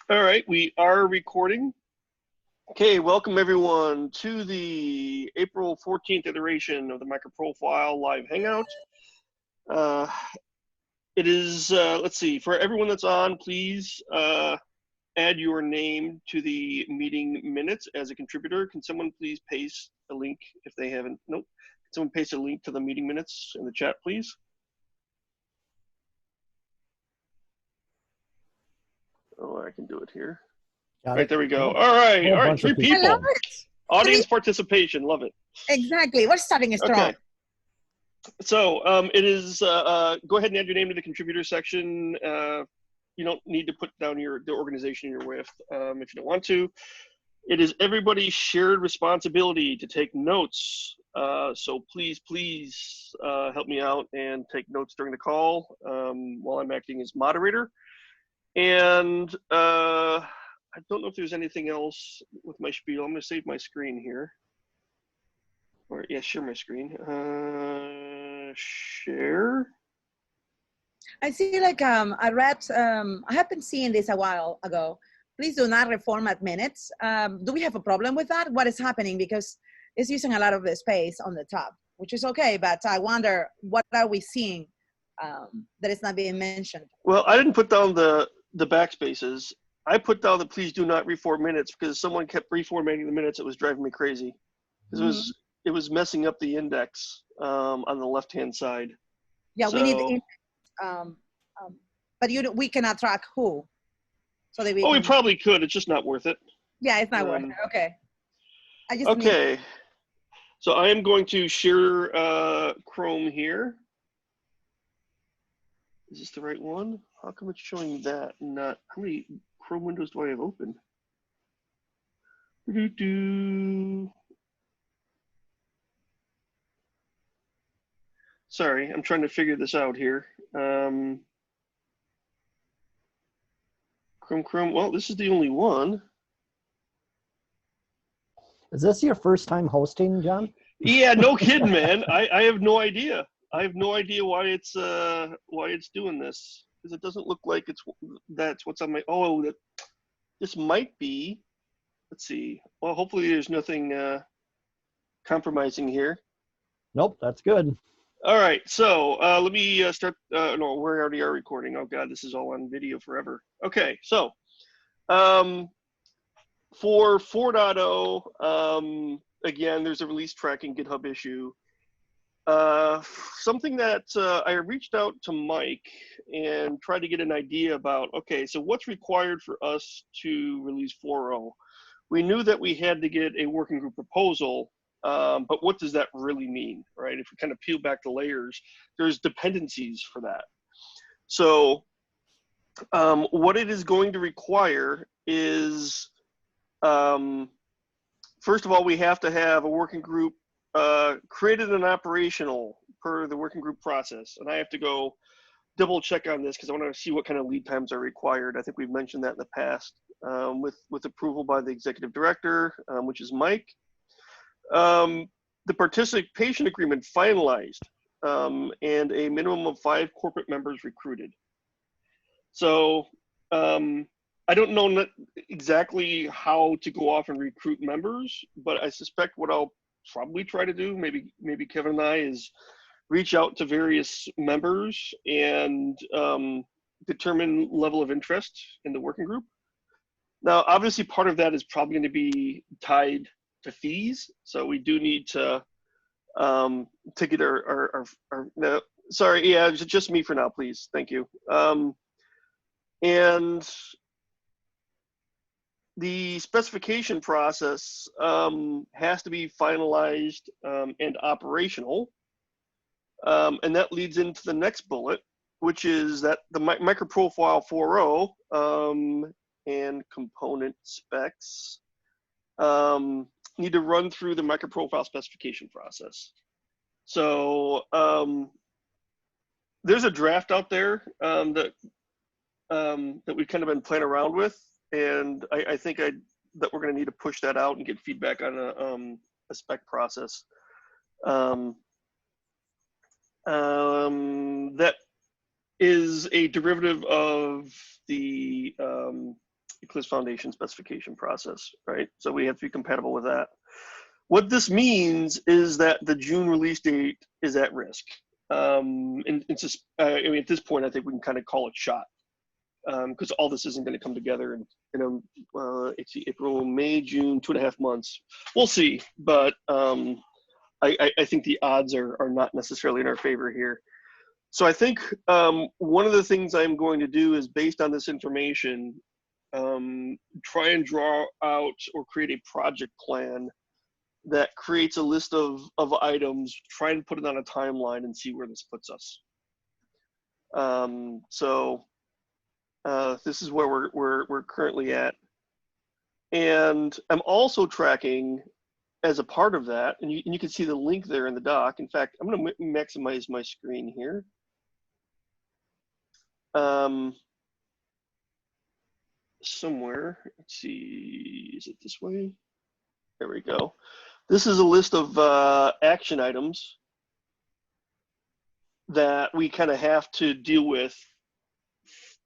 All right, we are recording. Okay, welcome everyone to the April 14th iteration of the MicroProfile live Hangout. It is, let's see, for everyone that's on, please add your name to the meeting minutes as a contributor. Can someone please paste a link if they haven't? Nope. Can someone paste a link to the meeting minutes in the chat, please? Oh, I can do it here. All right, there we go. All right, 3 people. I love it. Audience participation, love it. Exactly. We're starting strong. Okay. So it is, go ahead and add your name to the contributor section. You don't need to put down the organization you're with if you don't want to. It is everybody's shared responsibility to take notes. So please help me out and take notes during the call while I'm acting as moderator. And I don't know if there's anything else with my spiel. I'm going to save my screen here. Or yeah, share my screen. Share. I see like I read, I have been seeing this a while ago. Please do not reformat minutes. Do we have a problem with that? What is happening? Because it's using a lot of the space on the top, which is okay, but I wonder what are we seeing that is not being mentioned? Well, I didn't put down the backspaces. I put down the please do not reform minutes because someone kept reformatting the minutes. It was driving me crazy. Because it was messing up the index on the left-hand side. Yeah, so, we need index, but we cannot track who. So that we we probably could. It's just not worth it. Yeah, it's not worth it. Okay. Okay. So I am going to share Chrome here. Is this the right one? How come it's showing that? Not how many Chrome windows do I have open? Sorry, I'm trying to figure this out here. Chrome. Well, this is the only one. Is this your first time hosting, John? Yeah, no kidding, man. I have no idea. I have no idea why it's doing this, because it doesn't look like that's what's on my. Oh, this might be. Let's see. Well, hopefully there's nothing compromising here. Nope, that's good. All right, so let me start. No, we already are recording. Oh God, this is all on video forever. Okay, so for 4.0, again, there's a release tracking GitHub issue. Something that I reached out to Mike and tried to get an idea about, okay, so what's required for us to release 4.0? We knew that we had to get a working group proposal, but what does that really mean, right? If we kind of peel back the layers, there's dependencies for that. So what it is going to require is, first of all, we have to have a working group created and operational per the working group process. And I have to go double check on this because I want to see what kind of lead times are required. I think we've mentioned that in the past with approval by the executive director, which is Mike. The participation agreement finalized and a minimum of 5 corporate members recruited. So I don't know exactly how to go off and recruit members, but I suspect what I'll probably try to do, maybe Kevin and I, is reach out to various members and determine level of interest in the working group. Now, obviously, part of that is probably going to be tied to fees, so we do need to get our no, sorry, yeah, just me for now, please. Thank you. And the specification process has to be finalized and operational. And that leads into the next bullet, which is that the MicroProfile 4.0 and component specs need to run through the MicroProfile specification process. So there's a draft out there that we've kind of been playing around with, and I think that we're going to need to push that out and get feedback on a spec process. That is a derivative of the Eclipse Foundation specification process, right? So we have to be compatible with that. What this means is that the June release date is at risk. And it's just, I mean, at this point, I think we can kind of call it shot, because all this isn't going to come together in it's April, May, June, 2.5 months. We'll see, but I think the odds are not necessarily in our favor here. So I think one of the things I'm going to do is, based on this information, try and draw out or create a project plan that creates a list of items, try and put it on a timeline and see where this puts us. This is where we're currently at. And I'm also tracking, as a part of that, and you can see the link there in the doc. In fact, I'm going to maximize my screen here. Somewhere, let's see, is it this way? There we go. This is a list of action items that we kind of have to deal with,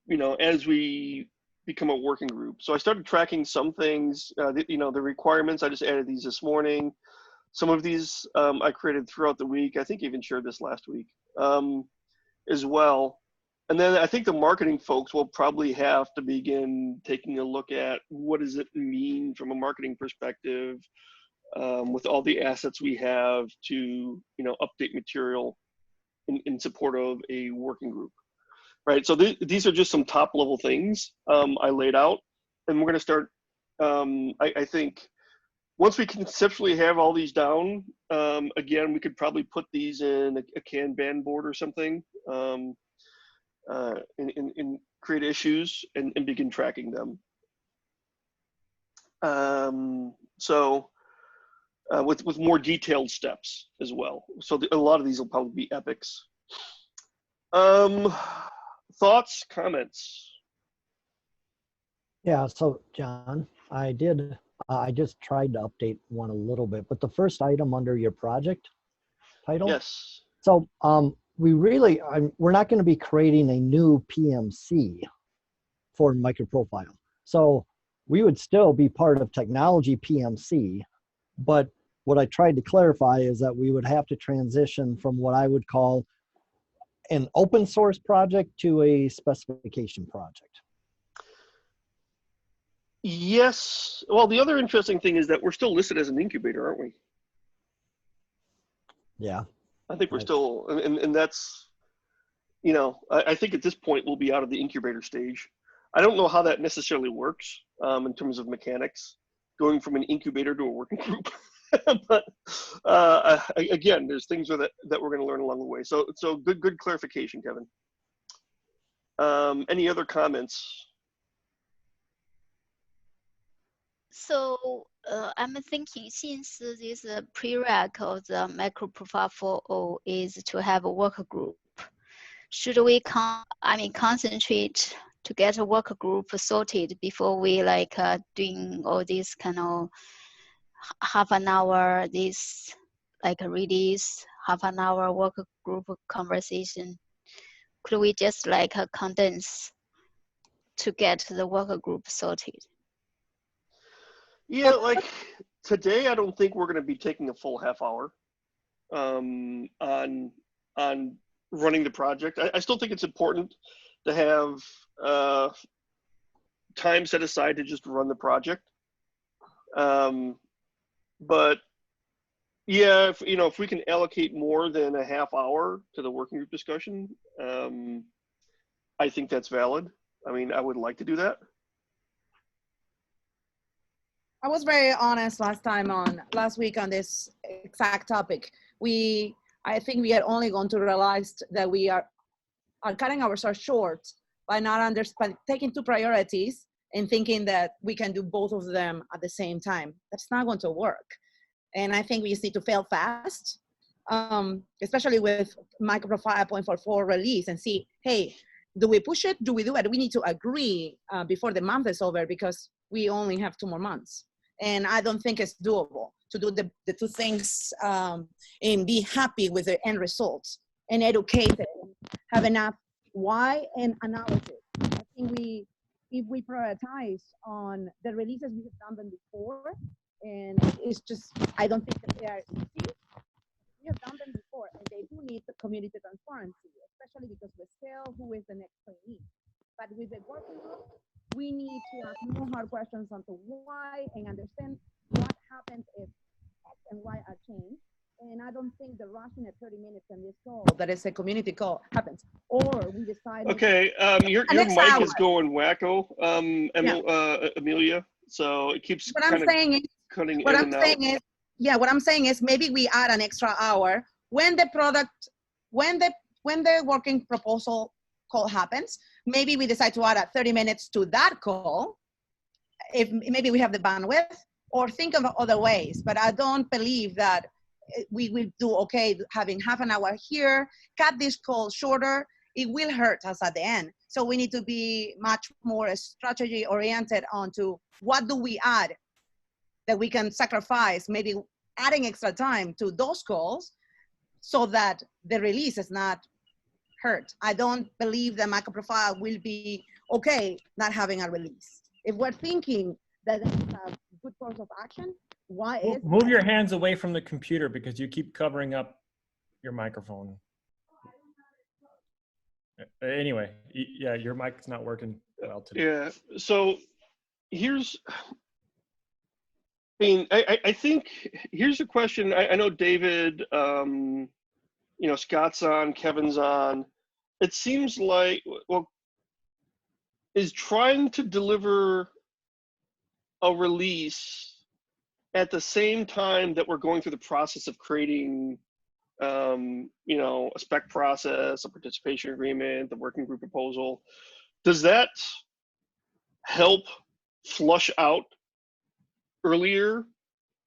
you know, as we become a working group. So I started tracking some things, you know, the requirements. I just added these this morning. Some of these I created throughout the week. I think I even shared this last week as well. And then I think the marketing folks will probably have to begin taking a look at what does it mean from a marketing perspective, with all the assets we have to, you know, update material in support of a working group, right? So these are just some top level things I laid out, and we're going to start. I think once we conceptually have all these down, again, we could probably put these in a Kanban board or something, and create issues and begin tracking them. With more detailed steps as well. So a lot of these will probably be epics. Thoughts, comments? Yeah, so John, I just tried to update one a little bit, but the first item under your project title. Yes. So we're not going to be creating a new PMC for MicroProfile. So we would still be part of technology PMC, but what I tried to clarify is that we would have to transition from what I would call an open source project to a specification project. Yes. Well, the other interesting thing is that we're still listed as an incubator, aren't we? Yeah. I think we're still, and that's, you know, I think at this point we'll be out of the incubator stage. I don't know how that necessarily works in terms of mechanics, going from an incubator to a working group. But again, there's things that we're going to learn along the way. So good clarification, Kevin. Any other comments? So I'm thinking, since this prereq of the MicroProfile 4.0 is to have a work group, should we concentrate to get a work group sorted before we doing all this kind of half an hour this release, half an hour work group conversation? Could we just condense to get the work group sorted? Yeah, like today, I don't think we're going to be taking a full half hour on running the project. I still think it's important to have time set aside to just run the project. But yeah, if we can allocate more than a half hour to the working group discussion, I think that's valid. I mean, I would like to do that. I was very honest last week on this exact topic. I think we are only going to realize that we are cutting ourselves short by not taking two priorities and thinking that we can do both of them at the same time. That's not going to work. And I think we just need to fail fast, especially with MicroProfile 0.44 release, and see, hey, do we push it? Do we do it? We need to agree before the month is over, because we only have 2 more months. And I don't think it's doable to do the two things and be happy with the end results and educate them, have enough why and analysis. I think if we prioritize on the releases we have done them before, and it's just, I don't think that they are easy. We have done them before, and they do need the community transparency, especially because we scale who is the next trainee. But with the working group, we need to ask more hard questions on to why and understand what happens if X and Y are changed. And I don't think the rushing at 30 minutes in this call, that is a community call, happens. Or we decide. Okay, your mic is going wacko, Amelia. So it keeps kind of cutting in and out. What I'm saying is maybe we add an extra hour when the working proposal call happens. Maybe we decide to add 30 minutes to that call, if maybe we have the bandwidth, or think of other ways. But I don't believe that we will do okay having half an hour here, cut this call shorter. It will hurt us at the end. So we need to be much more strategy oriented onto what do we add that we can sacrifice, maybe adding extra time to those calls so that the release is not hurt. I don't believe that MicroProfile will be okay not having a release. If we're thinking that it's a good course of action, why is— Move your hands away from the computer because you keep covering up your microphone. Anyway, yeah, your mic's not working well today. Yeah, so here's, I think here's a question. I know David, Scott's on, Kevin's on. It seems like, well, is trying to deliver a release at the same time that we're going through the process of creating, a spec process, a participation agreement, the working group proposal, does that help flush out earlier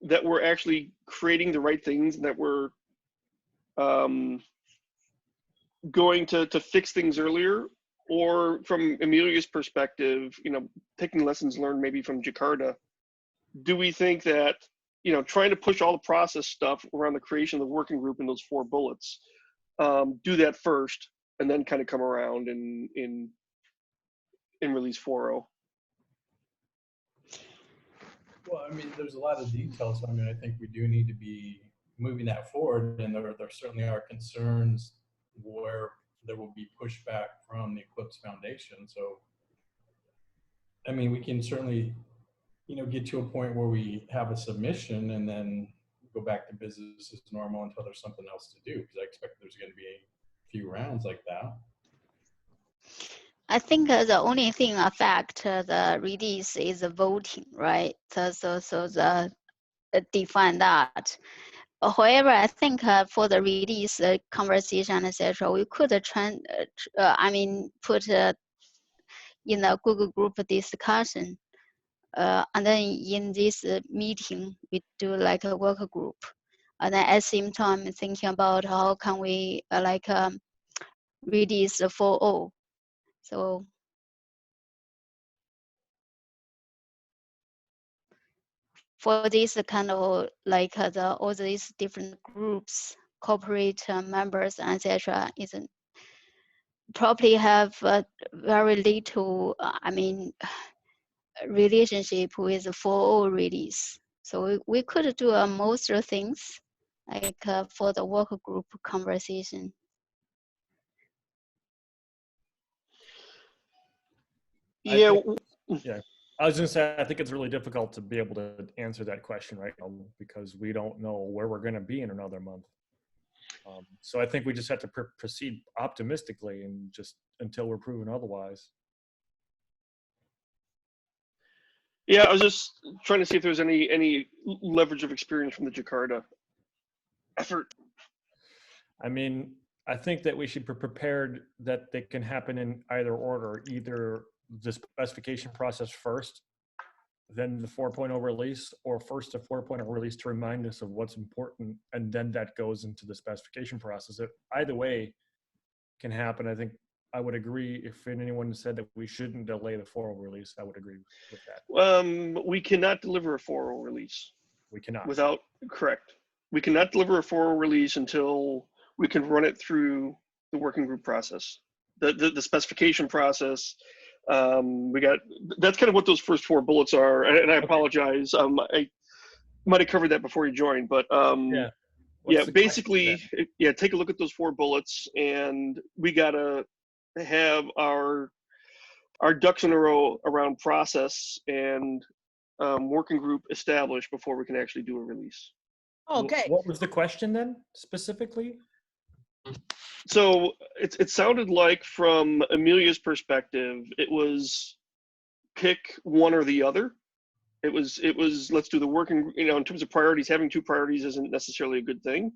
that we're actually creating the right things and that we're going to fix things earlier? Or from Amelia's perspective, taking lessons learned maybe from Jakarta, do we think that, trying to push all the process stuff around the creation of the working group in those 4 bullets, do that first and then kind of come around in release 4.0? Well, there's a lot of details. I think we do need to be moving that forward, and there certainly are concerns where there will be pushback from the Eclipse Foundation. So, we can certainly, get to a point where we have a submission and then go back to business as normal until there's something else to do, because I expect there's going to be a few rounds like that. I think the only thing affect the release is the voting, right? So the define that. However, I think for the release conversation, etc., we could put in a Google group discussion, and then in this meeting we do like a work group, and then at the same time thinking about how can we release the 4.0. So for this kind of all these different groups, corporate members, etc., isn't probably have very little, relationship with the 4.0 release. So we could do most of things for the work group conversation. Yeah. I was going to say, I think it's really difficult to be able to answer that question right now because we don't know where we're going to be in another month. So I think we just have to proceed optimistically and just until we're proven otherwise. Yeah, I was just trying to see if there's any leverage of experience from the Jakarta effort. I think that we should be prepared that they can happen in either order, either the specification process first, then the 4.0 release, or first the 4.0 release to remind us of what's important, and then that goes into the specification process. Either way can happen. I think I would agree if anyone said that we shouldn't delay the 4.0 release, I would agree with that. We cannot deliver a 4.0 release. We cannot. Correct. We cannot deliver a 4.0 release until we can run it through the working group process. The specification process We got, that's kind of what those first 4 bullets are. And I apologize. I might have covered that before you joined, but Yeah. What's yeah, the basically, question yeah, take a look at those 4 bullets, and we gotta have our ducks in a row around process and working group established before we can actually do a release. then? Okay. What was the question then, specifically? So it sounded like from Amelia's perspective, it was pick one or the other. It was let's do the working, you know, in terms of priorities, having 2 priorities isn't necessarily a good thing.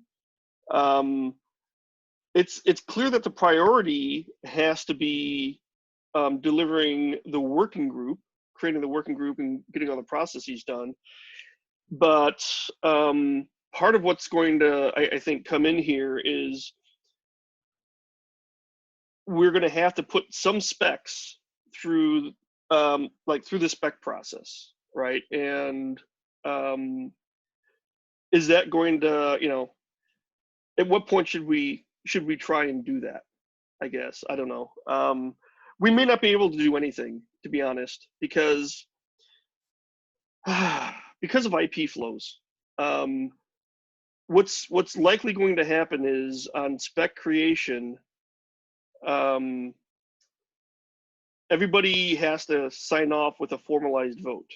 It's clear that the priority has to be delivering the working group, creating the working group and getting all the processes done. But part of what's going to, I think, come in here is we're going to have to put some specs through, like through the spec process, right? And is that going to, you know, at what point should we try and do that? I guess, I don't know. We may not be able to do anything, to be honest, because of IP flows. What's likely going to happen is on spec creation, everybody has to sign off with a formalized vote,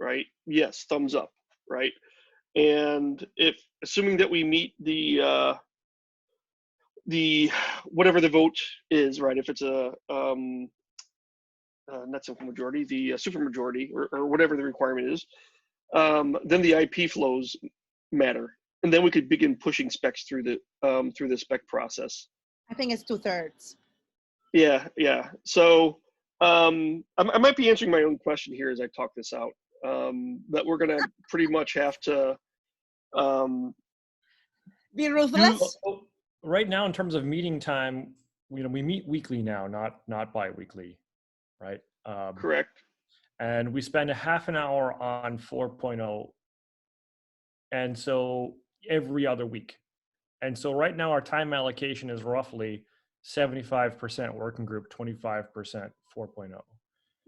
right? Yes, thumbs up, right? And if, assuming that we meet the whatever the vote is, right? If it's a not simple majority, the supermajority, or whatever the requirement is, then the IP flows matter, and then we could begin pushing specs through the spec process. I think it's 2/3. Yeah, yeah. So I might be answering my own question here as I talk this out. That we're gonna pretty much have to Be ruthless. Right now, in terms of meeting time, you know, we meet weekly now, not bi-weekly, right? correct. And we spend a half an hour on 4.0, and so every other week. And so right now our time allocation is roughly 75% working group, 25% 4.0.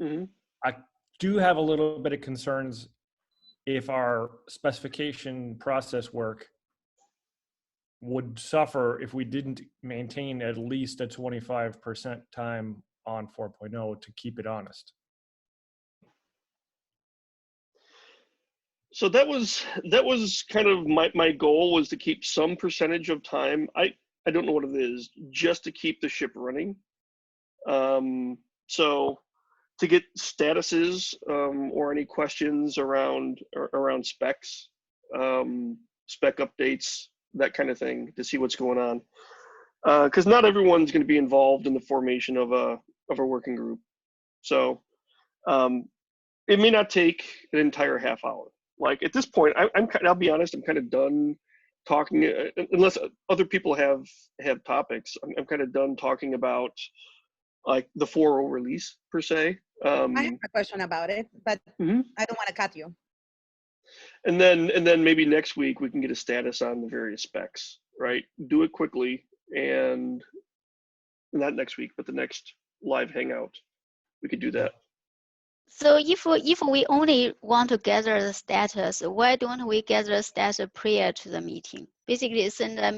Mm-hmm. I do have a little bit of concerns if our specification process work would suffer if we didn't maintain at least a 25% time on 4.0 to keep it honest. So that was kind of my goal, was to keep some percentage of time. I don't know what it is, just to keep the ship running. So to get statuses or any questions around specs, spec updates, that kind of thing, to see what's going on. Because not everyone's going to be involved in the formation of a working group. So it may not take an entire half hour. Like at this point, I'll be honest, I'm kind of done talking, unless other people have topics. I'm kind of done talking about like the 4.0 release per se. I have a question about it, but Mhm. I don't want to cut you. And then maybe next week we can get a status on the various specs, right? Do it quickly, and not next week, but the next live hangout, we could do that. So if we only want to gather the status, why don't we gather the status prior to the meeting? Basically, send a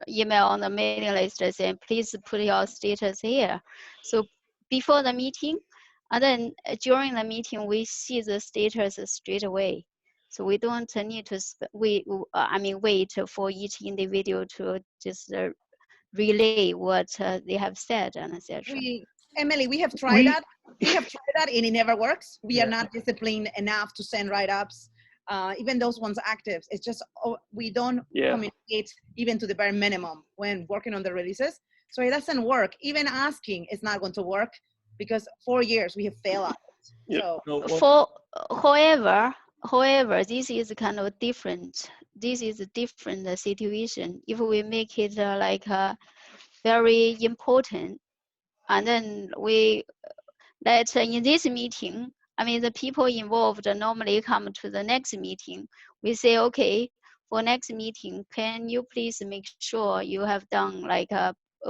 email on the mailing list saying, please put your status here. So before the meeting, and then during the meeting, we see the status straight away. So we don't need to wait for each individual to just relay what they have said and etc. Emily, we have tried that. We have tried that and it never works. We are not disciplined enough to send write-ups. Even those ones active, it's just we don't communicate even to the bare minimum when working on the releases. So it doesn't work. Even asking is not going to work because 4 years we have failed at it. So however, this is kind of different. This is a different situation. If we make it like very important, and then we let in this meeting, I mean, the people involved normally come to the next meeting. We say, okay, for next meeting, can you please make sure you have done like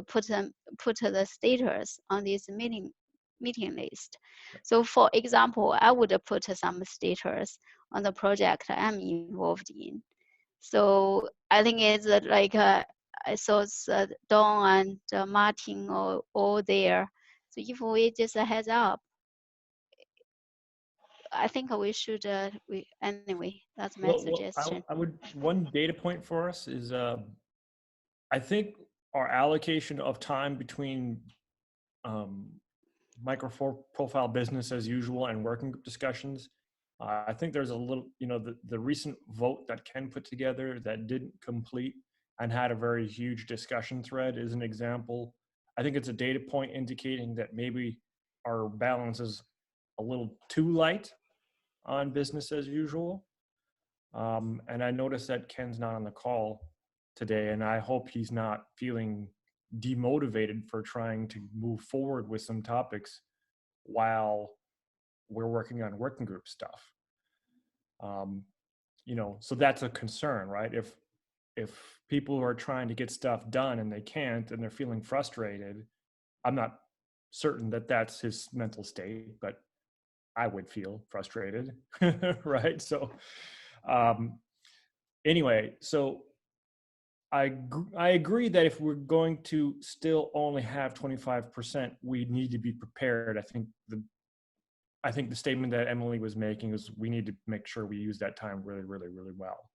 put the status on this meeting list. So for example, I would put some status on the project I'm involved in. So I think it's like I saw Dawn and Martin all there. So if we just a heads up, I think we should. Anyway, that's my suggestion. I would, one data point for us is I think our allocation of time between MicroProfile business as usual and working group discussions. I think there's a little, the recent vote that Ken put together that didn't complete and had a very huge discussion thread is an example. I think it's a data point indicating that maybe our balance is a little too light on business as usual. And I noticed that Ken's not on the call today, and I hope he's not feeling demotivated for trying to move forward with some topics while we're working on working group stuff. So that's a concern, right? If people are trying to get stuff done and they can't and they're feeling frustrated, I'm not certain that that's his mental state, but I would feel frustrated, right? So anyway, so I agree that if we're going to still only have 25%, we need to be prepared. I think the statement that Emily was making is we need to make sure we use that time really, really, really well.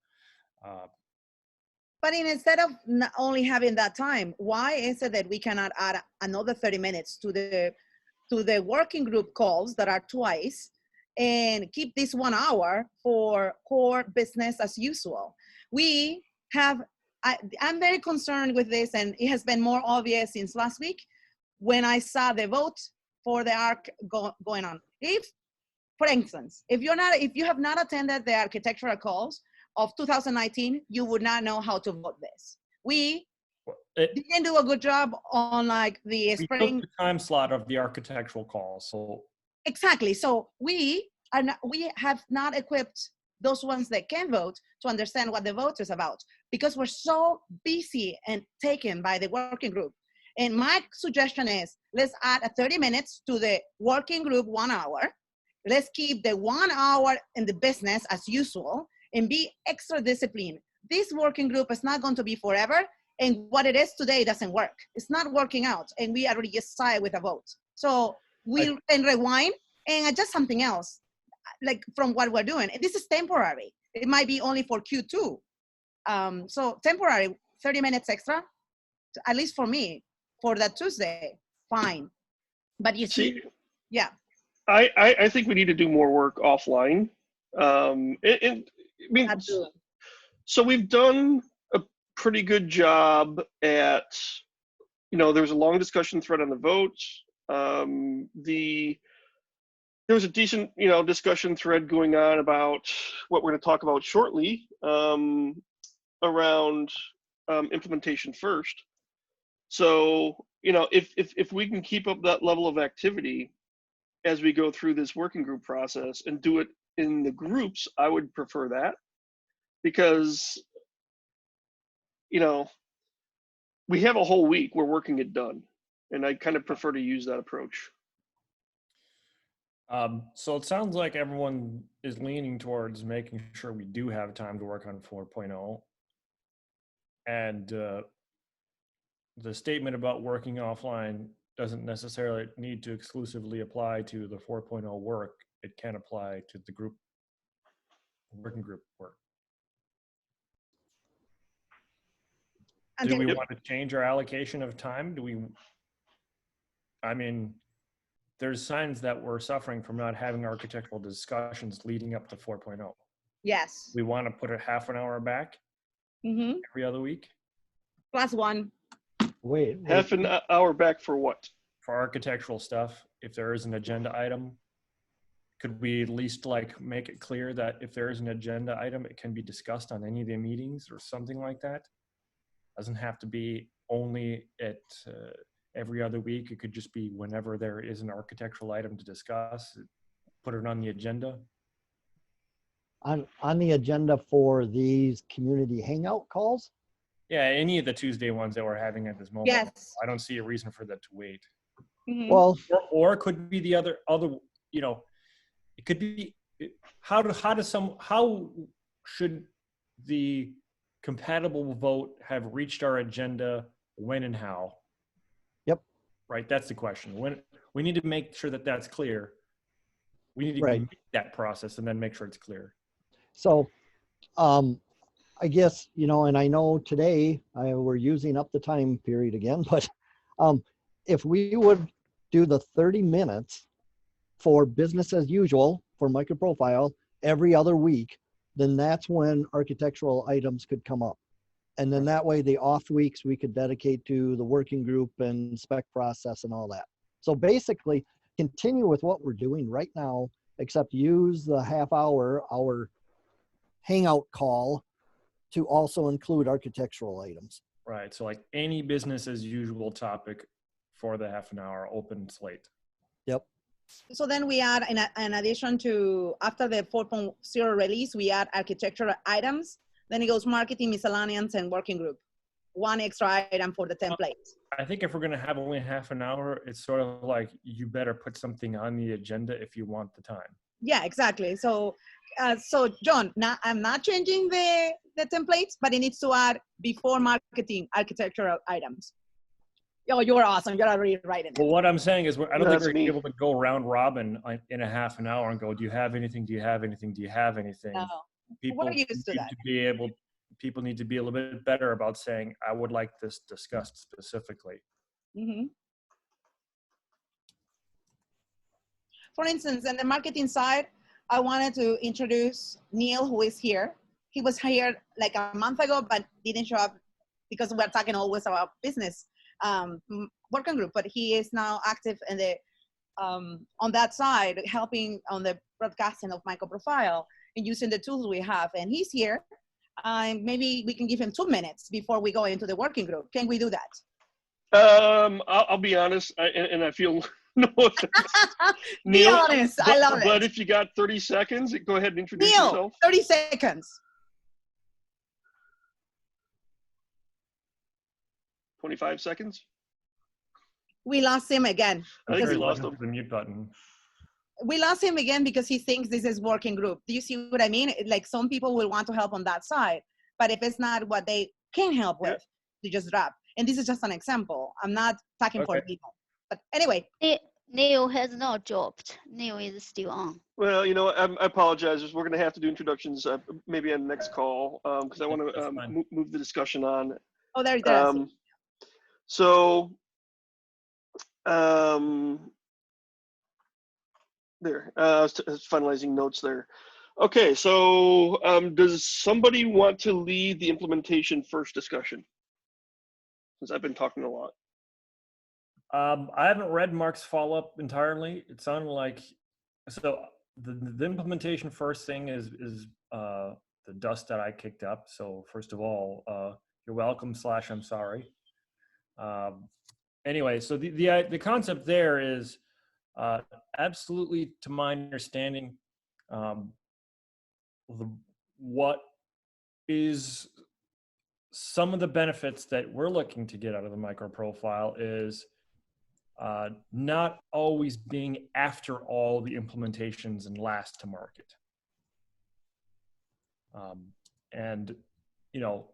But instead of not only having that time, why is it that we cannot add another 30 minutes to the working group calls that are twice and keep this 1 hour for core business as usual? I'm very concerned with this, and it has been more obvious since last week when I saw the vote for the ARC going on. For instance, if you have not attended the architectural calls of 2019, you would not know how to vote this. We didn't do a good job on like the spring. We took the time slot of the architectural call, so. Exactly, so we have not equipped those ones that can vote to understand what the vote is about because we're so busy and taken by the working group. And my suggestion is let's add 30 minutes to the working group 1 hour. Let's keep the 1 hour in the business as usual and be extra disciplined. This working group is not going to be forever, and what it is today doesn't work. It's not working out, and we already just saw it with a vote. So we can rewind and adjust something else, like from what we're doing. And this is temporary. It might be only for Q2. So temporary, 30 minutes extra, at least for me, for that Tuesday, fine. But you see, yeah. I think we need to do more work offline. Absolutely. So we've done a pretty good job at, there's a long discussion thread on the votes. There was a decent, discussion thread going on about what we're going to talk about shortly around implementation first. So, if we can keep up that level of activity as we go through this working group process and do it in the groups, I would prefer that because, we have a whole week, we're working it done. And I kind of prefer to use that approach. So it sounds like everyone is leaning towards making sure we do have time to work on 4.0. And the statement about working offline doesn't necessarily need to exclusively apply to the 4.0 work. It can apply to the working group work. Do we want to change our allocation of time? There's signs that we're suffering from not having architectural discussions leading up to 4.0. Yes. We want to put a half an hour back every other week? +1. Wait. Half an hour back for what? For architectural stuff, if there is an agenda item, could we at least make it clear that if there is an agenda item, it can be discussed on any of the meetings or something like that? Doesn't have to be only at every other week. It could just be whenever there is an architectural item to discuss, put it on the agenda. On the agenda for these community hangout calls? Yeah, any of the Tuesday ones that we're having at this moment. Yes. I don't see a reason for that to wait. Mhm. Well, Or it could be the other, you know, it could be, how should the compatible vote have reached our agenda, when and how? Yep. Right, that's the question. When we need to make sure that that's clear. We need to Right. make that process and then make sure it's clear. so I guess, you know, and I know today we're using up the time period again, but if we would do the 30 minutes for business as usual for MicroProfile every other week, then that's when architectural items could come up. And then that way the off weeks we could dedicate to the working group and spec process and all that. So basically continue with what we're doing right now, except use the half hour, our Hangout call to also include architectural items. Right. So like any business as usual topic for the half an hour open slate. Yep. So then we add, in addition to, after the 4.0 release, we add architectural items. Then it goes marketing, miscellaneous, and working group. One extra item for the templates. I think if we're going to have only half an hour, it's sort of like you better put something on the agenda if you want the time. Yeah, exactly. So, so John, I'm not changing the templates, but it needs to add before marketing architectural items. Oh, you're awesome. You're already writing it. Well, what I'm saying is, I don't think That's we're going me. to be able to go round robin in a half an hour and go, do you have anything? Do you have anything? Do you have anything? No. People We're used to that. People need to be a little bit better about saying, I would like this discussed specifically. Mm-hmm. For instance, in the marketing side, I wanted to introduce Neil, who is here. He was here like a month ago, but didn't show up because we're talking always about business working group, but he is now active in the on that side, helping on the broadcasting of MicroProfile and using the tools we have. And he's here. Maybe we can give him 2 minutes before we go into the working group. Can we do that? I'll be honest, and I feel no offense. Be Neil, honest. I love But it. if you got 30 seconds, go ahead and introduce Neil, yourself. 30 seconds. 25 seconds. We lost him again. I think we He's lost looking him. for the mute button. We lost him again because he thinks this is working group. Do you see what I mean? Like some people will want to help on that side, but if it's not what they can help with, they just drop. And this is just an example. I'm not talking for people. But anyway. Neil has not dropped. Neil is still on. Well, you know, I apologize. We're going to have to do introductions maybe on the next call because I want to move the discussion on. Oh, there it is. There, I was finalizing notes there. Okay, so does somebody want to lead the implementation first discussion? Since I've been talking a lot. I haven't read Mark's follow-up entirely. It sounded like, so the implementation first thing is the dust that I kicked up. So first of all, you're welcome / I'm sorry. Anyway, so the concept there is absolutely, to my understanding, what is some of the benefits that we're looking to get out of the MicroProfile is not always being after all the implementations and last to market. And, you know,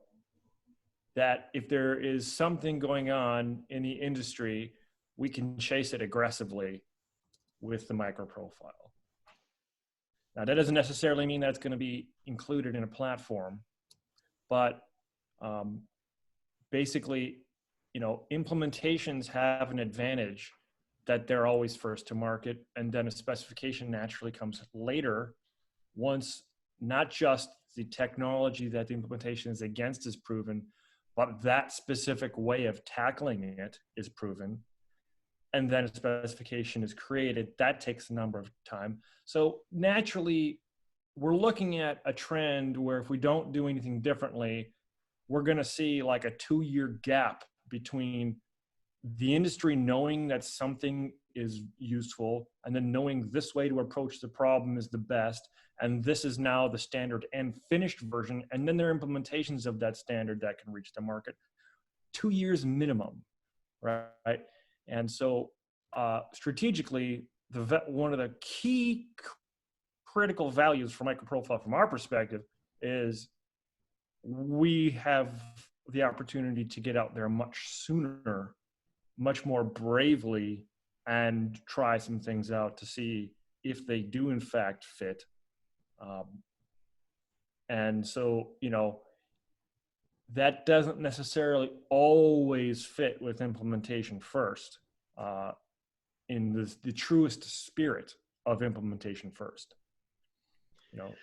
that if there is something going on in the industry, we can chase it aggressively with the MicroProfile. Now, that doesn't necessarily mean that's going to be included in a platform, but basically, you know, implementations have an advantage that they're always first to market, and then a specification naturally comes later once not just the technology that the implementation is against is proven, but that specific way of tackling it is proven. And then a specification is created. That takes a number of time. So naturally, we're looking at a trend where if we don't do anything differently, we're going to see like a 2-year gap between the industry knowing that something is useful, and then knowing this way to approach the problem is the best, and this is now the standard and finished version, and then there are implementations of that standard that can reach the market. 2 years minimum, right? And so strategically, one of the key critical values for MicroProfile from our perspective is we have the opportunity to get out there much sooner, much more bravely, and try some things out to see if they do in fact fit. And so, you know, that doesn't necessarily always fit with implementation first, in the truest spirit of implementation first. You know,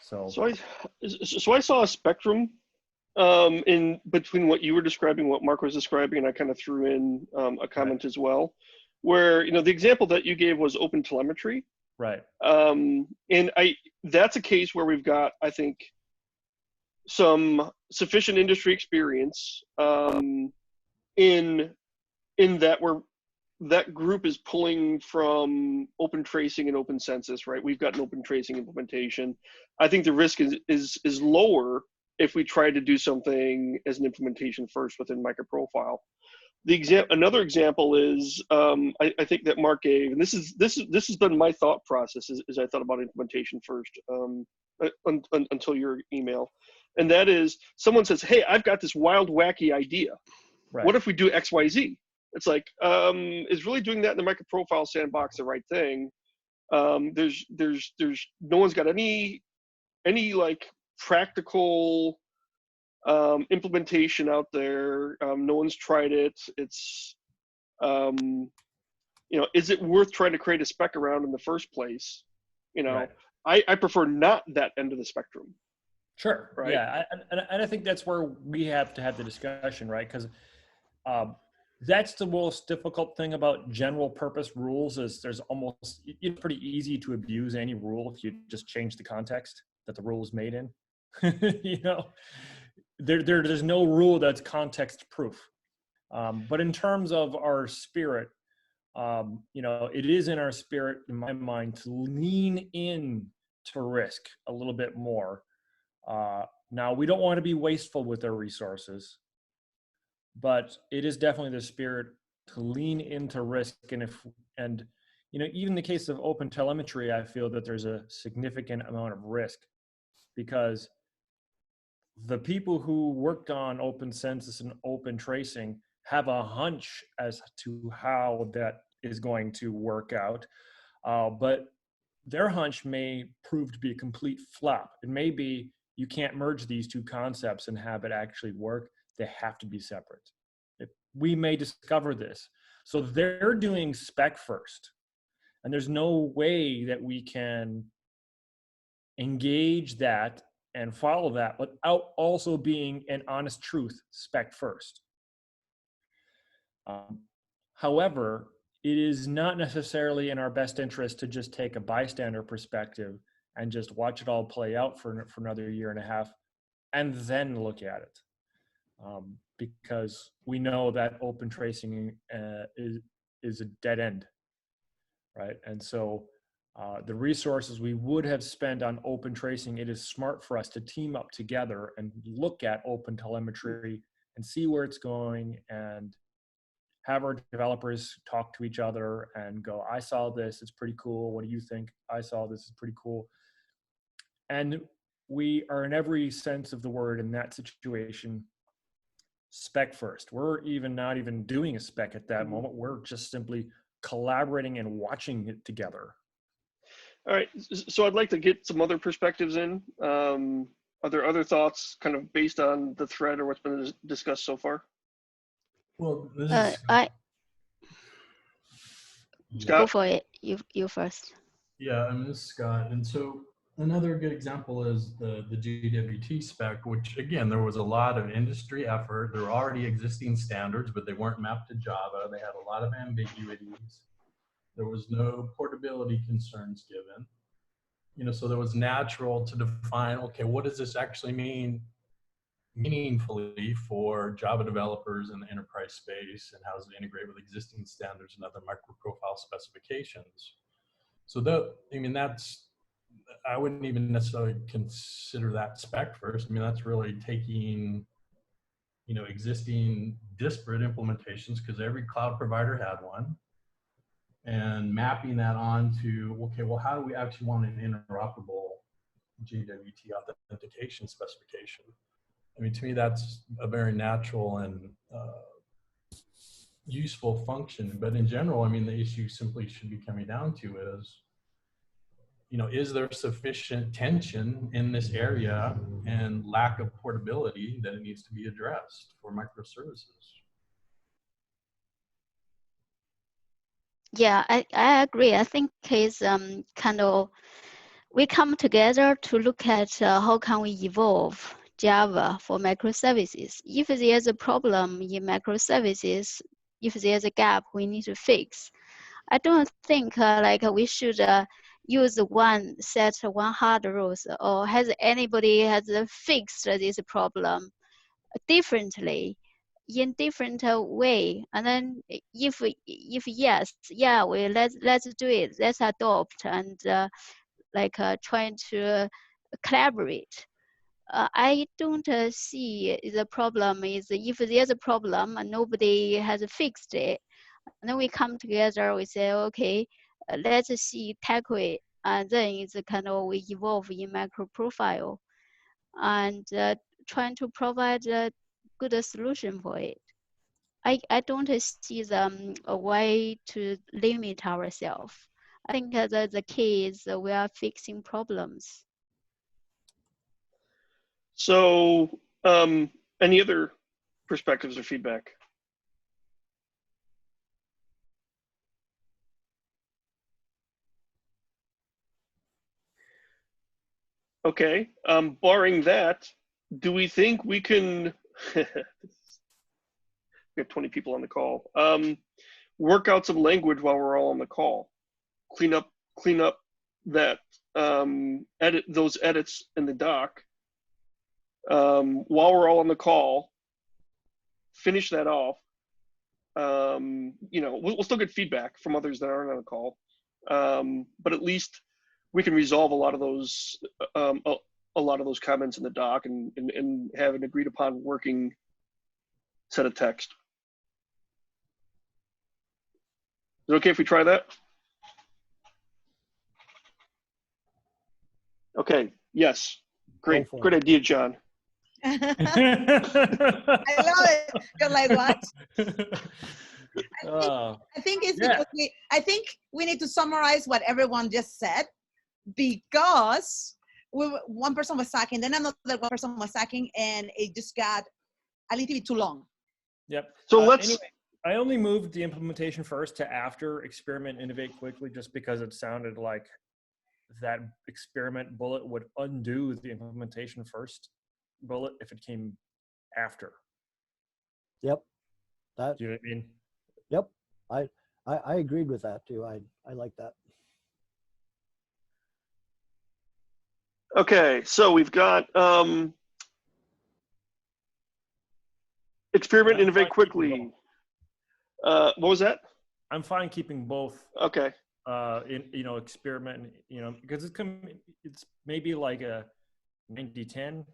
so I saw a spectrum in between what you were describing, what Mark was describing, and I kind of threw in a comment as well, where, you know, the example that you gave was open telemetry. Right. And that's a case where we've got, I think, some sufficient industry experience in that that group is pulling from open tracing and open census, right? We've got an open tracing implementation. I think the risk is lower if we try to do something as an implementation first within MicroProfile. Another example is I think that Mark gave, and this has been my thought process as I thought about implementation first until your email, and that is someone says, "Hey, I've got this wild, wacky idea. Right. What if we do X, Y, Z?" It's like, is really doing that in the MicroProfile sandbox the right thing? There's no one's got any like practical implementation out there. No one's tried it. It's you know, is it worth trying to create a spec around in the first place? You know, right. I prefer not that end of the spectrum. Sure. Right. Yeah, and I think that's where we have to have the discussion, right? Because that's the most difficult thing about general purpose rules is it's pretty easy to abuse any rule if you just change the context that the rule is made in. You know, there's no rule that's context proof. But in terms of our spirit, you know, it is in our spirit, in my mind, to lean in to risk a little bit more. Now, we don't want to be wasteful with our resources, but it is definitely the spirit to lean into risk. And you know, even in the case of open telemetry, I feel that there's a significant amount of risk because the people who worked on open census and open tracing have a hunch as to how that is going to work out. But their hunch may prove to be a complete flop. It may be you can't merge these two concepts and have it actually work. They have to be separate. We may discover this. So they're doing spec first. And there's no way that we can engage that and follow that without also being an honest truth spec first. However, it is not necessarily in our best interest to just take a bystander perspective and just watch it all play out for another year and a half and then look at it. Because we know that open tracing is a dead end, right? And so the resources we would have spent on open tracing, it is smart for us to team up together and look at open telemetry and see where it's going and have our developers talk to each other and go, I saw this, it's pretty cool. What do you think? I saw this, it's pretty cool. And we are in every sense of the word in that situation spec first. We're not even doing a spec at that moment. We're just simply collaborating and watching it together. All right, so I'd like to get some other perspectives in. Are there other thoughts kind of based on the thread or what's been discussed so far? Well, this is Scott? Go for it. You first. Yeah, I mean, this is Scott. And so another good example is the GWT spec, which again, there was a lot of industry effort. There were already existing standards, but they weren't mapped to Java. They had a lot of ambiguities. There was no portability concerns given. You know, so there was natural to define, okay, what does this actually mean meaningfully for Java developers in the enterprise space, and how does it integrate with existing standards and other microprofile specifications. So I wouldn't even necessarily consider that spec first. I mean, that's really taking, existing disparate implementations, because every cloud provider had one, and mapping that onto, okay, well, how do we actually want an interoperable JWT authentication specification? I mean, to me, that's a very natural and useful function. But in general, I mean, the issue simply should be coming down to is there sufficient tension in this area and lack of portability that it needs to be addressed for microservices? Yeah, I agree. I think it's kind of, we come together to look at how can we evolve Java for microservices. If there's a problem in microservices, if there's a gap we need to fix, I don't think we should use one hard rules, or has anybody fixed this problem differently in different way. And then if yes, yeah, let's do it, let's adopt, and trying to collaborate. I don't see the problem is if there's a problem and nobody has fixed it, and then we come together, we say, okay, let's tackle it. And then it's kind of, we evolve in MicroProfile and trying to provide a good solution for it. I don't see a way to limit ourselves. I think the key is we are fixing problems. So, any other perspectives or feedback? Okay, barring that, do we think we can, we have 20 people on the call, work out some language while we're all on the call, clean up that, edit those edits in the doc, while we're all on the call, finish that off. We'll still get feedback from others that aren't on the call, but at least we can resolve a lot of those comments in the doc and have an agreed upon working set of text. Is it okay if we try that? Okay. Yes. Great. Great idea, John. I love it. You're like, what? I think it's because I think we need to summarize what everyone just said, because one person was talking, then another one person was talking, and it just got a little bit too long. Yep. So let's. Anyway, I only moved the implementation first to after experiment, innovate quickly, just because it sounded like that experiment bullet would undo the implementation first bullet if it came after. Yep. Do you know what I mean? Yep. I agreed with that too. I like that. Okay, so we've got experiment, innovate quickly. What was that? I'm fine keeping both. Okay. Experiment, because it's maybe like a 90-10.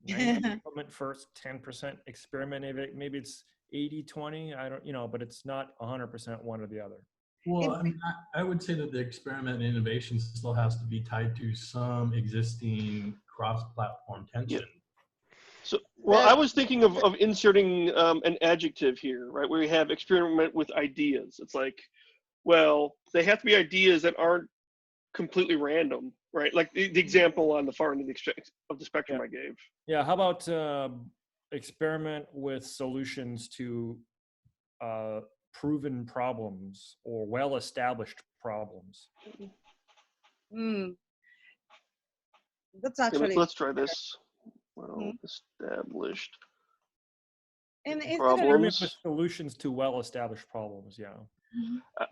90 implement first, 10% experiment. Maybe it's 80-20. I don't, but it's not 100% one or the other. Well, I mean, I would say that the experiment and innovation still has to be tied to some existing cross-platform tension. Yeah. So, well, I was thinking of inserting an adjective here, right? Where we have experiment with ideas. It's like, well, they have to be ideas that aren't completely random, right? Like the example on the far end of the spectrum I gave. Yeah. How about experiment with solutions to proven problems or well-established problems? That's actually. Let's try this. Well-established problems. With solutions to well-established problems. Yeah.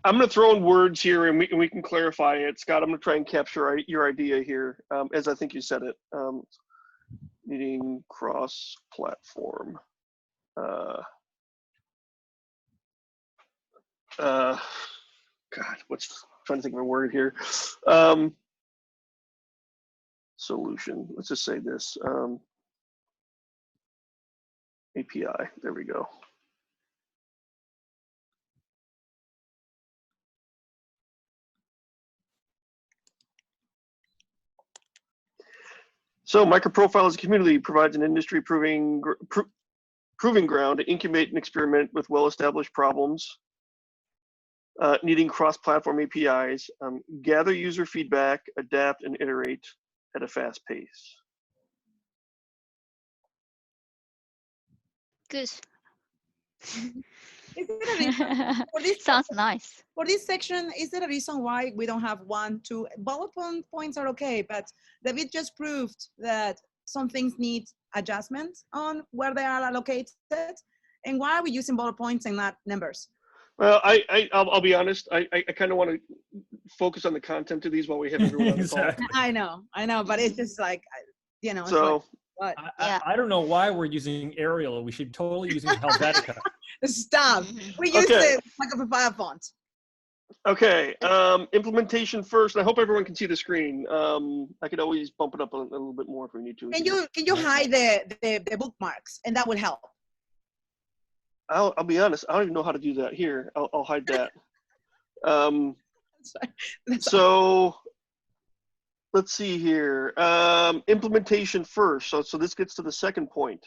I'm going to throw in words here, and we can clarify it. Scott, I'm going to try and capture your idea here, as I think you said it. needing cross-platform. God, trying to think of a word here. Solution. Let's just say this. API. There we go. So MicroProfile as a community provides an industry proving ground to incubate and experiment with well-established problems, needing cross-platform APIs, gather user feedback, adapt, and iterate at a fast pace. Good. Is there a reason for this, Sounds nice. for this section, is there a reason why we don't have 1, 2 bullet points are okay, but David just proved that some things need adjustment on where they are allocated, and why are we using bullet points and not numbers? Well, I'll be honest. I kind of want to focus on the content of these while we have everyone on the call. Exactly. I know, but it's just like, you know. So What? Yeah. I don't know why we're using Arial. We should totally using Helvetica. Stop. We use Okay. the MicroProfile font. okay, implementation first. I hope everyone can see the screen. I could always bump it up a little bit more if we need to. Can you hide the bookmarks, and that would help. I'll be honest. I don't even know how to do that. Here, I'll hide that. So let's see here. Implementation first. So this gets to the second point.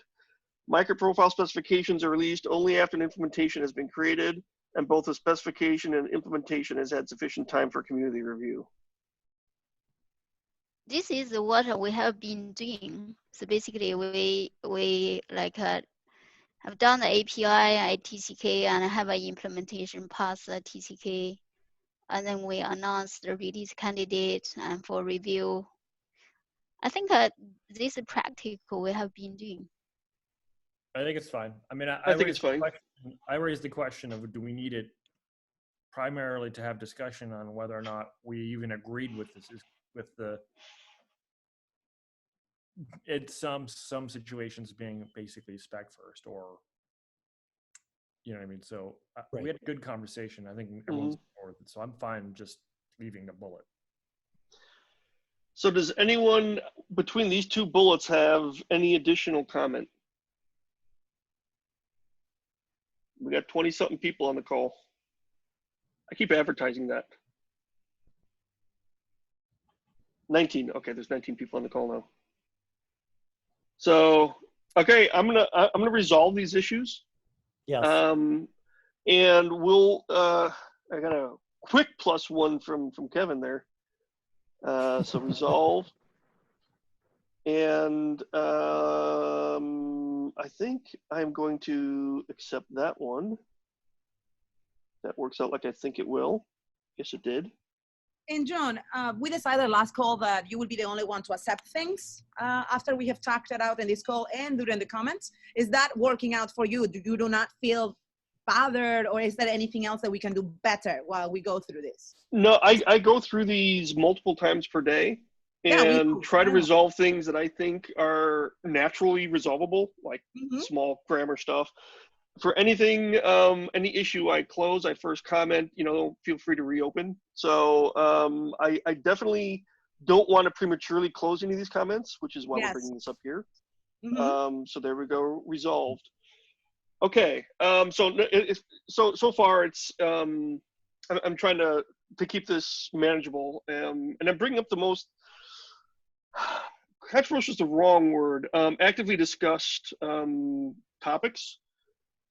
MicroProfile specifications are released only after an implementation has been created, and both the specification and implementation has had sufficient time for community review. This is what we have been doing. So basically, we like have done the API at TCK and have an implementation past the TCK, and then we announce the release candidate and for review. I think this is practical we have been doing. I think it's fine. I mean, I think it's fine. I raised the question of, do we need it primarily to have discussion on whether or not we even agreed with this, with the, it's some situations being basically spec first, or, you know what I mean? So Right. we had a good conversation. I think everyone's forward, so I'm fine just leaving the bullet. So does anyone between these two bullets have any additional comment? We got 20-something people on the call. I keep advertising that. 19. Okay, there's 19 people on the call now. So, okay, I'm gonna resolve these issues. Yes. And we'll. I got a quick +1 from Kevin there. So resolve. And I think I'm going to accept that one. That works out like I think it will. Yes, it did. And John, we decided last call that you will be the only one to accept things after we have talked it out in this call and during the comments. Is that working out for you? Do you not feel bothered, or is there anything else that we can do better while we go through this? No, I go through these multiple times per day and try to resolve things that I think are naturally resolvable, like small grammar stuff. For anything, any issue I close, I first comment, feel free to reopen. So I definitely don't want to prematurely close any of these comments, which is why we're bringing this up here. So there we go, resolved. Okay, so far it's, I'm trying to keep this manageable, and I'm bringing up the most, controversial is the wrong word, actively discussed topics.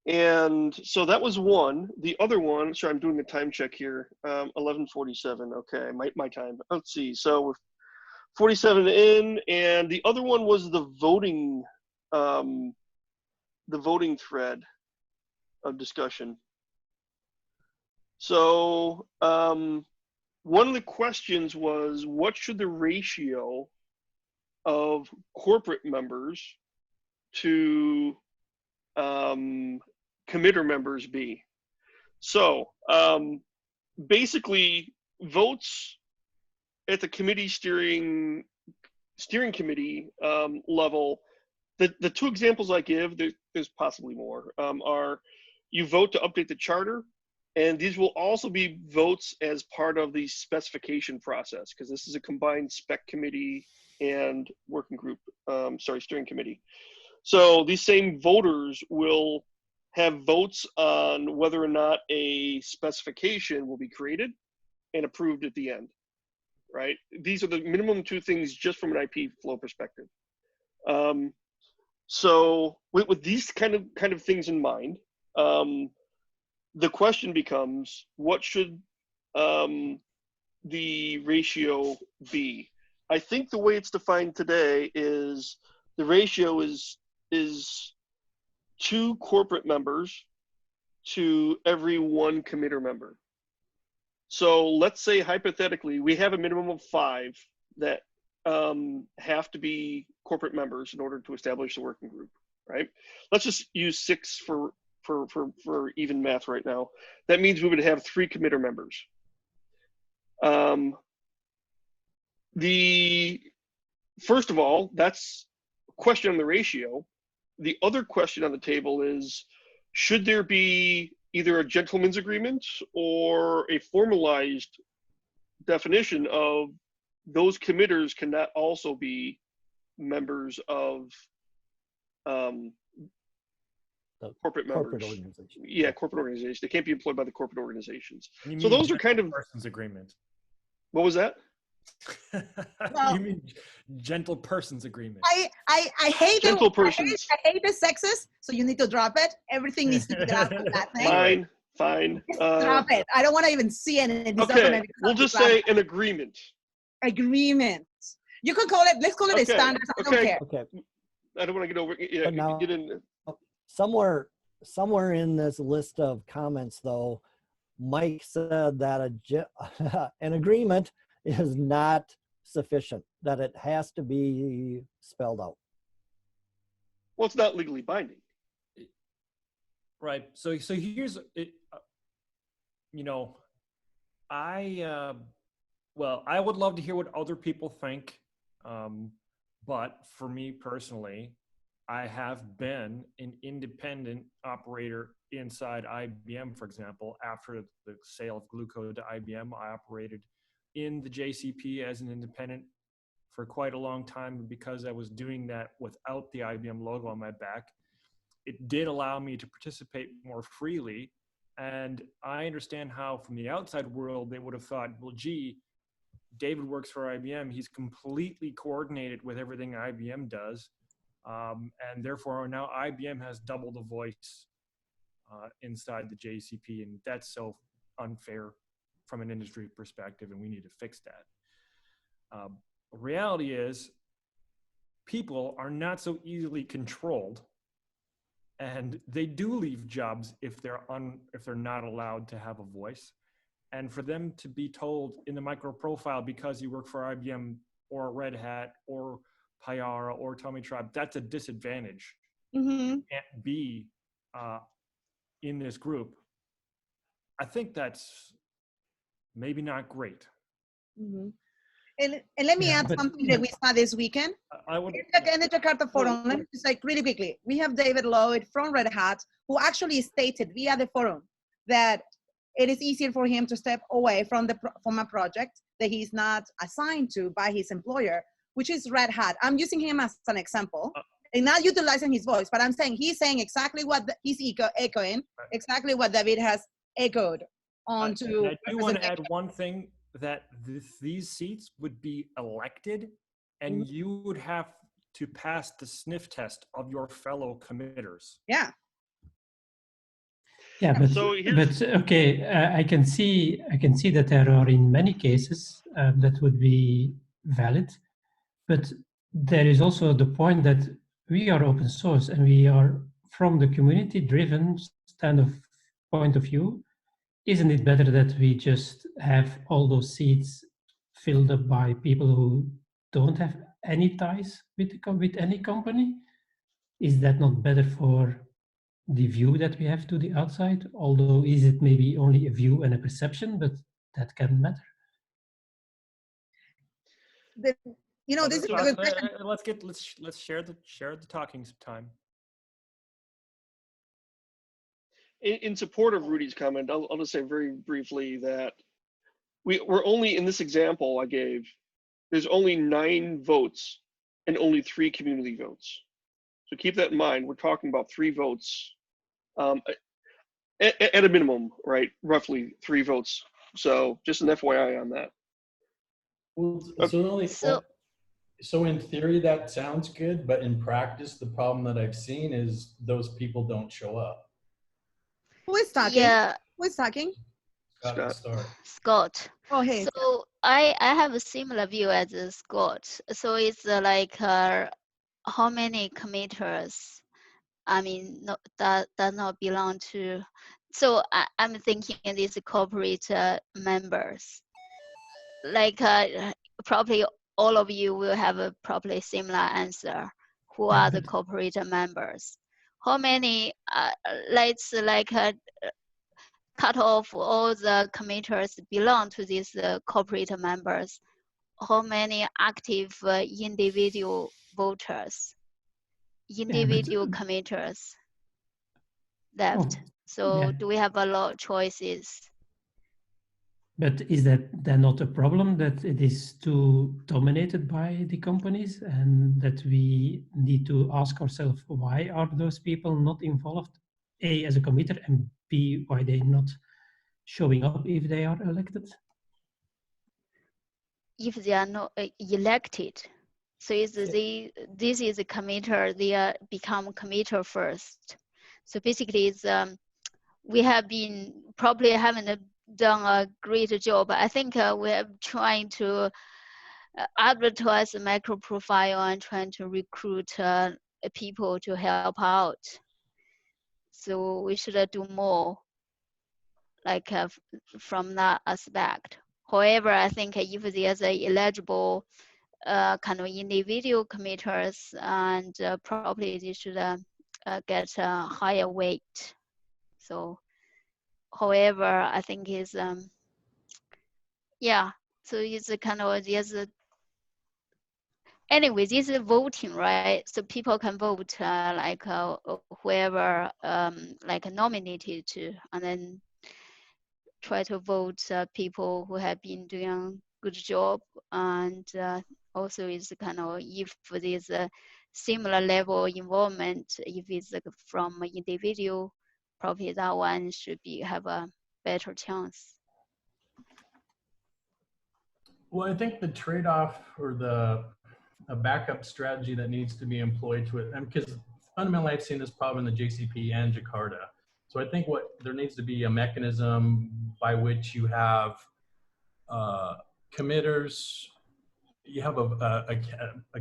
And so that was one. The other one, sorry, I'm doing a time check here, 11:47, okay, my time. Let's see, so we're 47 in, and the other one was the voting thread of discussion. So one of the questions was, what should the ratio of corporate members to committer members be? So basically, votes at the committee steering committee level The two examples I give, there's possibly more, are you vote to update the charter, and these will also be votes as part of the specification process, because this is a combined spec committee and working group, steering committee. So these same voters will have votes on whether or not a specification will be created and approved at the end, right? These are the minimum two things just from an IP flow perspective. So with these kind of things in mind, the question becomes, what should the ratio be? I think the way it's defined today is the ratio is 2 corporate members to every 1 committer member. So let's say hypothetically we have a minimum of 5 that have to be corporate members in order to establish the working group, right? Let's just use 6 for even math right now. That means we would have 3 committer members. First of all, that's a question on the ratio. The other question on the table is, should there be either a gentleman's agreement or a formalized definition of those committers cannot also be members of corporate members. Organization. Yeah, corporate organizations. They can't be employed by the corporate organizations. You So mean those are kind of person's agreement. What was that? Well, you mean gentle person's agreement. I hate Gentle it. persons. I hate the sexist, so you need to drop it. Everything needs to be dropped on that thing. Fine. Just drop it. I don't want to even see it. It's not Okay, gonna be we'll just say an agreement. agreement. You can call it. Let's call it a Okay, standard. I don't okay. care. Okay. I don't want to get over. Yeah, But now- get in. Somewhere in this list of comments, though, Mike said that an agreement is not sufficient, that it has to be spelled out. Well, it's not legally binding. Right. So here's it. I would love to hear what other people think, but for me personally, I have been an independent operator inside IBM, for example. After the sale of Glucode to IBM, I operated in the JCP as an independent for quite a long time. Because I was doing that without the IBM logo on my back, it did allow me to participate more freely. And I understand how from the outside world, they would have thought, well, gee, David works for IBM. He's completely coordinated with everything IBM does. And therefore now IBM has double the voice inside the JCP. And that's so unfair from an industry perspective, and we need to fix that. The reality is people are not so easily controlled, and they do leave jobs if they're not allowed to have a voice. And for them to be told in the MicroProfile, because you work for IBM or Red Hat or Payara or Tommy Tribe, that's a disadvantage. Mm-hmm. Can't be in this group. I think that's maybe not great. Mm-hmm. And let me add something that we saw this weekend. I would. In the Jakarta forum, let me just like really quickly. We have David Lloyd from Red Hat, who actually stated via the forum that it is easier for him to step away from a project that he's not assigned to by his employer, which is Red Hat. I'm using him as an example, and not utilizing his voice, but I'm saying he's saying exactly what he's echoing, exactly what David has echoed onto. I do want to add one thing, that these seats would be elected, and you would have to pass the sniff test of your fellow committers. Yeah. Yeah, but okay, I can see that there are in many cases that would be valid, but there is also the point that we are open source and we are from the community-driven stand of point of view. Isn't it better that we just have all those seats filled up by people who don't have any ties with any company? Is that not better for the view that we have to the outside? Although is it maybe only a view and a perception, but that can matter. You know, this is a good question. Let's share the talking time. In support of Rudy's comment, I'll just say very briefly that we're only, in this example I gave, there's only 9 votes and only 3 community votes. So keep that in mind. We're talking about 3 votes at a minimum, right? Roughly 3 votes. So just an FYI on that. Well, so in theory, that sounds good, but in practice, the problem that I've seen is those people don't show up. Who is talking? Yeah, Who is talking? Scott. Oh, hey. So I have a similar view as Scott. So it's like how many committers, I mean, that not belong to. So I'm thinking these corporate members. Like probably all of you will have a probably similar answer. Who are the corporate members? How many? Let's like cut off all the committers belong to these corporate members. How many active individual voters, individual committers left? So do we have a lot of choices? But is that then not a problem that it is too dominated by the companies, and that we need to ask ourselves, why are those people not involved? A, as a committer, and B, why they not showing up if they are elected? If they are not elected, so this is a committer, they become committer first. So basically it's, we have been probably haven't done a great job. I think we're trying to advertise MicroProfile and trying to recruit people to help out. So we should do more like from that aspect. However, I think if there's a eligible kind of individual committers, and probably they should get a higher weight. So, however, I think is yeah. So it's a kind of there's a anyway. This is voting, right? So people can vote like whoever like nominated to, and then try to vote people who have been doing good job, and also is kind of if there's a similar level involvement, if it's from individual, probably that one should be have a better chance. Well, I think the trade-off or a backup strategy that needs to be employed to it, because fundamentally I've seen this problem in the JCP and Jakarta. So I think there needs to be a mechanism by which you have committers, you have a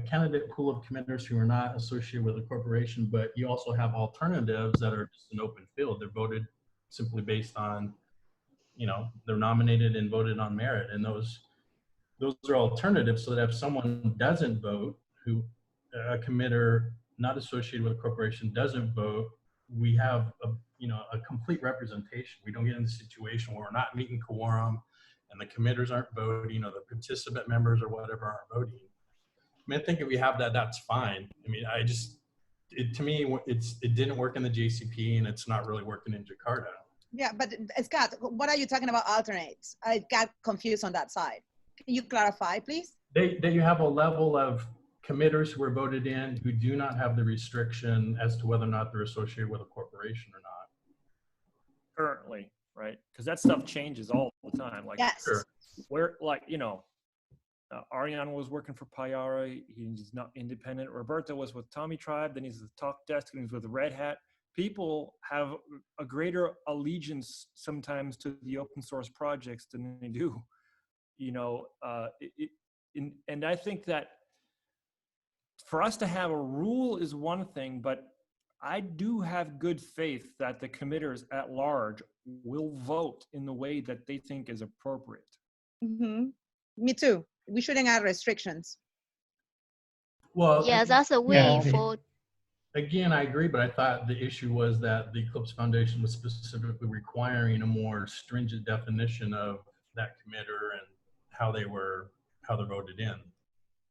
candidate pool of committers who are not associated with a corporation, but you also have alternatives that are just an open field. They're voted simply based on, they're nominated and voted on merit. And those are alternatives, so that if someone doesn't vote, who a committer not associated with a corporation doesn't vote, we have a complete representation. We don't get in the situation where we're not meeting quorum and the committers aren't voting, or the participant members or whatever aren't voting. I mean, I think if we have that, that's fine. I mean, to me, it didn't work in the JCP, and it's not really working in Jakarta. Yeah, but Scott, what are you talking about alternates? I got confused on that side. Can you clarify, please? That you have a level of committers who are voted in who do not have the restriction as to whether or not they're associated with a corporation or not. Currently, right? Because that stuff changes all the time. Like, yes. Sure. Where, like, Ariane was working for Payara. He's not independent. Roberto was with Tommy Tribe. Then he's the Talk Desk, and he's with Red Hat. People have a greater allegiance sometimes to the open source projects than they do. And I think that for us to have a rule is one thing, but I do have good faith that the committers at large will vote in the way that they think is appropriate. Mm-hmm. Me too. We shouldn't add restrictions. Well, yeah, that's a way for. Again, I agree, but I thought the issue was that the Eclipse Foundation was specifically requiring a more stringent definition of that committer and how they're voted in.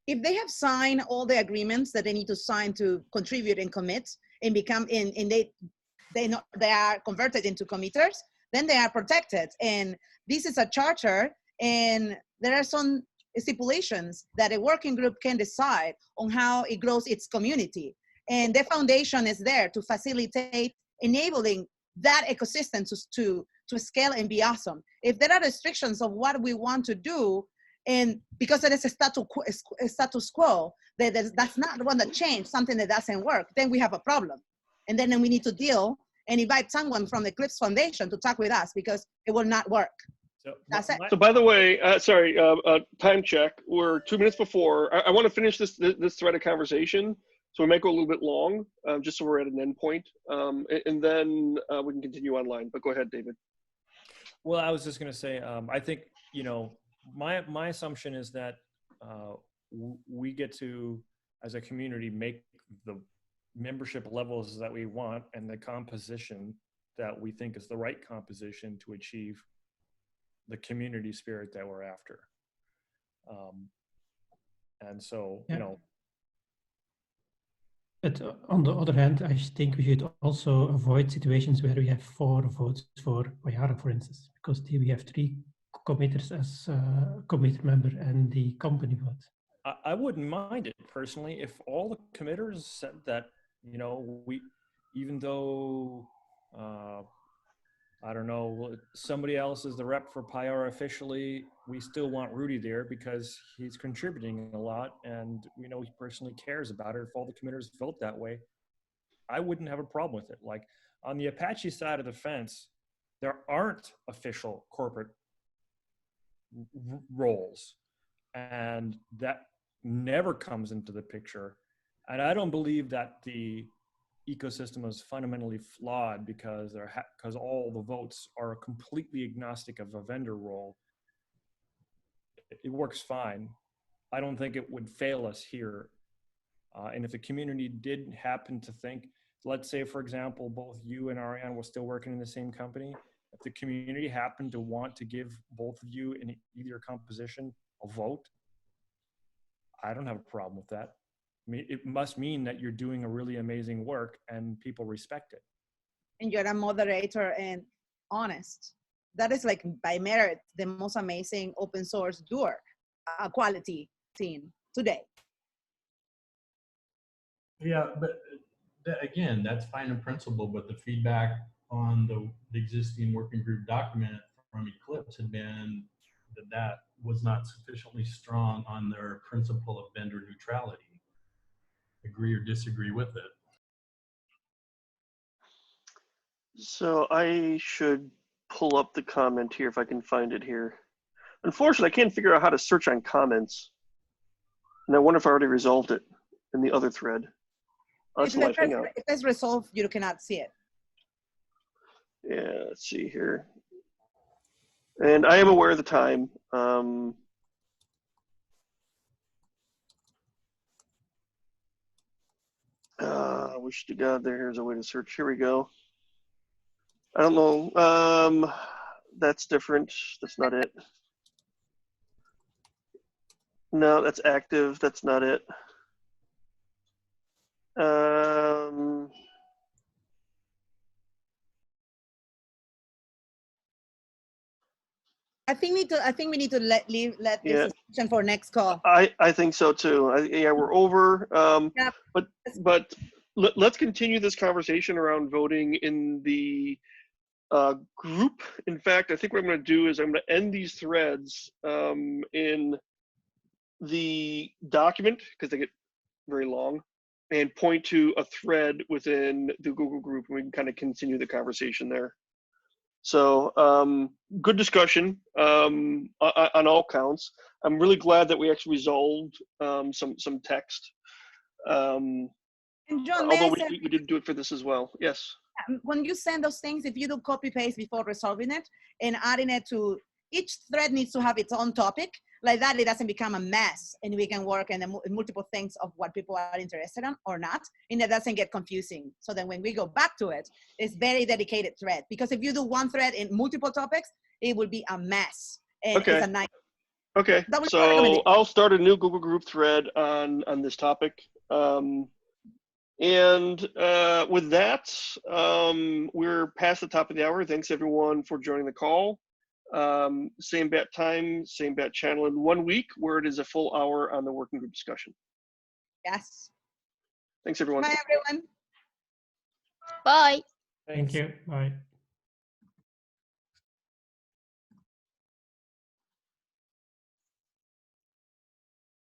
if they have signed all the agreements that they need to sign to contribute and commit and become they are converted into committers, then they are protected. And this is a charter, and there are some stipulations that a working group can decide on how it grows its community. And the foundation is there to facilitate enabling that ecosystem to scale and be awesome. If there are restrictions of what we want to do, and because it is a status quo, that's not the one that changed, something that doesn't work, then we have a problem. And then we need to deal and invite someone from the Eclipse Foundation to talk with us, because it will not work. So, That's it. So by the way, sorry, time check. We're 2 minutes before. I want to finish this thread of conversation, so we might go a little bit long, just so we're at an end point, and then we can continue online. But go ahead, David. Well, I was just going to say, I think, you know, my assumption is that we get to, as a community, make the membership levels that we want and the composition that we think is the right composition to achieve the community spirit that we're after. And so, you know. But on the other hand, I think we should also avoid situations where we have 4 votes for Oyara, for instance, because we have 3 committers as a committer member and the company vote. I wouldn't mind it personally if all the committers said that, you know, even though, I don't know, somebody else is the rep for Pyara officially, we still want Rudy there because he's contributing a lot and we know he personally cares about it. If all the committers vote that way, I wouldn't have a problem with it. Like on the Apache side of the fence, there aren't official corporate roles, and that never comes into the picture. And I don't believe that the ecosystem is fundamentally flawed because because all the votes are completely agnostic of a vendor role. It works fine. I don't think it would fail us here. And if the community did happen to think, let's say, for example, both you and Ariane were still working in the same company, if the community happened to want to give both of you in either composition a vote, I don't have a problem with that. I mean, it must mean that you're doing a really amazing work and people respect it. And you're a moderator and honest. That is like by merit, the most amazing open source doer, quality team today. Yeah, but again, that's fine in principle, but the feedback on the existing working group document from Eclipse had been that was not sufficiently strong on their principle of vendor neutrality. Agree or disagree with it? So I should pull up the comment here if I can find it here. Unfortunately, I can't figure out how to search on comments. And I wonder if I already resolved it in the other thread. That's live Hangout. If it's resolved, you cannot see it. Yeah, let's see here. And I am aware of the time. Wish to God there's a way to search. Here we go. I don't know. That's different. That's not it. No, that's active. That's not it. I think we need to let this discussion for next call. I think so too. Yeah, we're over. Yeah. But let's continue this conversation around voting in the group. In fact, I think what I'm going to do is I'm going to end these threads in the document because they get very long, and point to a thread within the Google group, and we can kind of continue the conversation there. So good discussion on all counts. I'm really glad that we actually resolved some text. And John, although we didn't do it for this as well. Yes. When you send those things, if you do copy paste before resolving it and adding it to each thread needs to have its own topic. Like that, it doesn't become a mess, and we can work in multiple things of what people are interested in or not, and it doesn't get confusing. So then when we go back to it, it's very dedicated thread. Because if you do one thread in multiple topics, it will be a mess. And okay. It's a nice. Okay, That was my so recommendation. I'll start a new Google group thread on this topic. With that, we're past the top of the hour. Thanks everyone for joining the call. Same bat time, same bat channel in 1 week, where it is a full hour on the working group discussion. Yes. Thanks everyone. Bye, everyone. Bye. Thank you. Bye.